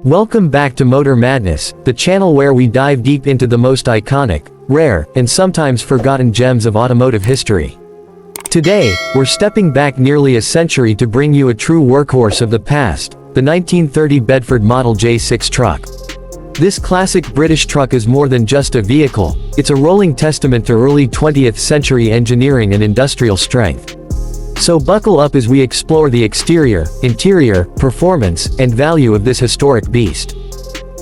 Welcome back to Motor Madness, the channel where we dive deep into the most iconic, rare, and sometimes forgotten gems of automotive history. Today, we're stepping back nearly a century to bring you a true workhorse of the past, the 1930 Bedford Model J6 truck. This classic British truck is more than just a vehicle, it's a rolling testament to early 20th century engineering and industrial strength. So buckle up as we explore the exterior, interior, performance, and value of this historic beast.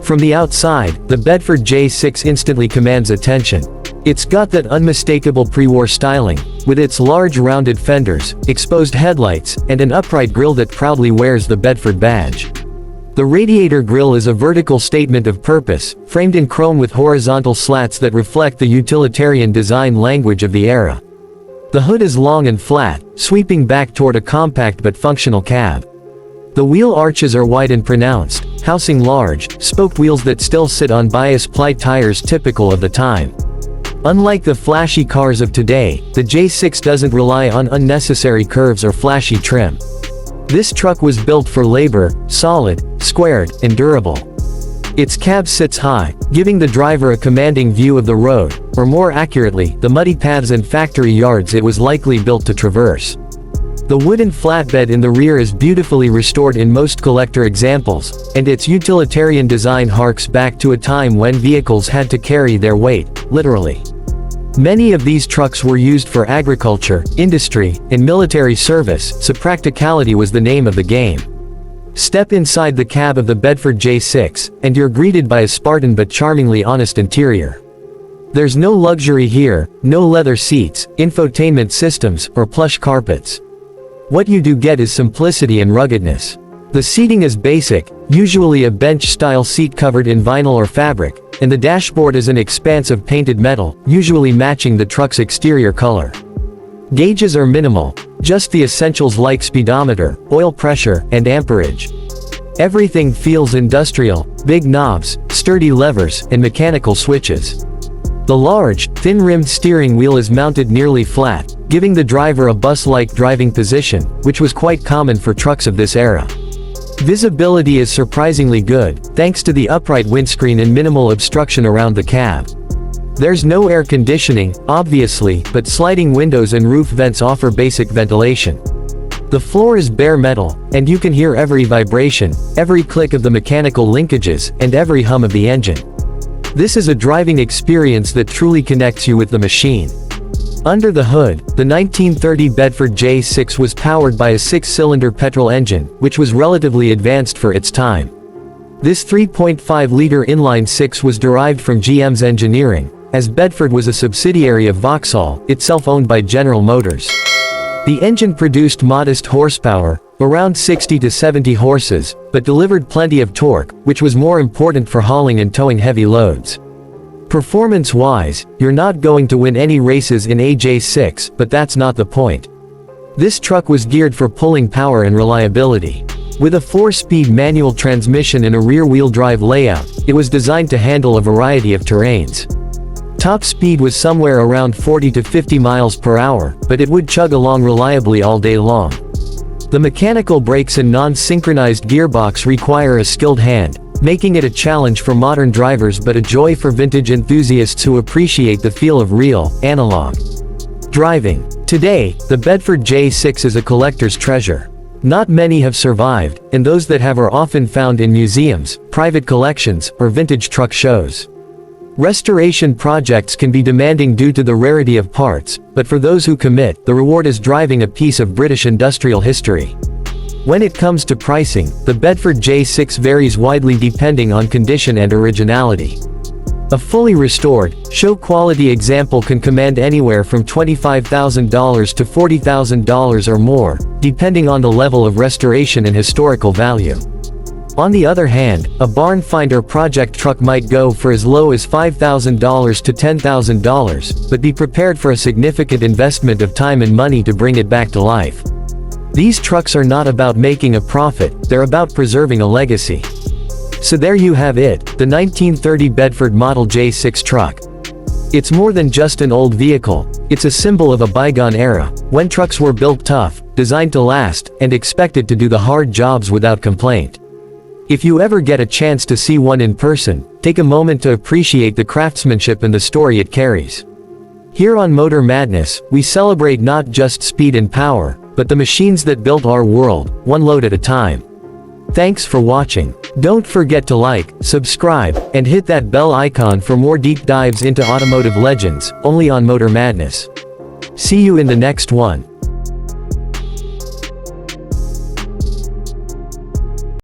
From the outside, the Bedford J6 instantly commands attention. It's got that unmistakable pre-war styling, with its large rounded fenders, exposed headlights, and an upright grille that proudly wears the Bedford badge. The radiator grille is a vertical statement of purpose, framed in chrome with horizontal slats that reflect the utilitarian design language of the era. The hood is long and flat, sweeping back toward a compact but functional cab. The wheel arches are wide and pronounced, housing large, spoked wheels that still sit on bias-ply tires typical of the time. Unlike the flashy cars of today, the J6 doesn't rely on unnecessary curves or flashy trim. This truck was built for labor, solid, squared, and durable. Its cab sits high, giving the driver a commanding view of the road, or more accurately, the muddy paths and factory yards it was likely built to traverse. The wooden flatbed in the rear is beautifully restored in most collector examples, and its utilitarian design harks back to a time when vehicles had to carry their weight, literally. Many of these trucks were used for agriculture, industry, and military service, so practicality was the name of the game. Step inside the cab of the Bedford J6, and you're greeted by a Spartan but charmingly honest interior. There's no luxury here, no leather seats, infotainment systems, or plush carpets. What you do get is simplicity and ruggedness. The seating is basic, usually a bench-style seat covered in vinyl or fabric, and the dashboard is an expanse of painted metal, usually matching the truck's exterior color. Gauges are minimal, just the essentials like speedometer, oil pressure, and amperage. Everything feels industrial, big knobs, sturdy levers, and mechanical switches. The large, thin-rimmed steering wheel is mounted nearly flat, giving the driver a bus-like driving position, which was quite common for trucks of this era. Visibility is surprisingly good, thanks to the upright windscreen and minimal obstruction around the cab. There's no air conditioning, obviously, but sliding windows and roof vents offer basic ventilation. The floor is bare metal, and you can hear every vibration, every click of the mechanical linkages, and every hum of the engine. This is a driving experience that truly connects you with the machine. Under the hood, the 1930 Bedford J6 was powered by a 6-cylinder petrol engine, which was relatively advanced for its time. This 3.5-liter inline-six was derived from GM's engineering, as Bedford was a subsidiary of Vauxhall, itself owned by General Motors. The engine produced modest horsepower, around 60 to 70 horses, but delivered plenty of torque, which was more important for hauling and towing heavy loads. Performance-wise, you're not going to win any races in a J6, but that's not the point. This truck was geared for pulling power and reliability. With a 4-speed manual transmission and a rear-wheel drive layout, it was designed to handle a variety of terrains. Top speed was somewhere around 40 to 50 miles per hour, but it would chug along reliably all day long. The mechanical brakes and non-synchronized gearbox require a skilled hand, making it a challenge for modern drivers but a joy for vintage enthusiasts who appreciate the feel of real, analog driving. Today, the Bedford J6 is a collector's treasure. Not many have survived, and those that have are often found in museums, private collections, or vintage truck shows. Restoration projects can be demanding due to the rarity of parts, but for those who commit, the reward is driving a piece of British industrial history. When it comes to pricing, the Bedford J6 varies widely depending on condition and originality. A fully restored, show-quality example can command anywhere from $25,000 to $40,000 or more, depending on the level of restoration and historical value. On the other hand, a barn finder project truck might go for as low as $5,000 to $10,000, but be prepared for a significant investment of time and money to bring it back to life. These trucks are not about making a profit, they're about preserving a legacy. So there you have it, the 1930 Bedford Model J6 truck. It's more than just an old vehicle, it's a symbol of a bygone era, when trucks were built tough, designed to last, and expected to do the hard jobs without complaint. If you ever get a chance to see one in person, take a moment to appreciate the craftsmanship and the story it carries. Here on Motor Madness, we celebrate not just speed and power, but the machines that built our world, one load at a time. Thanks for watching. Don't forget to like, subscribe, and hit that bell icon for more deep dives into automotive legends, only on Motor Madness. See you in the next one.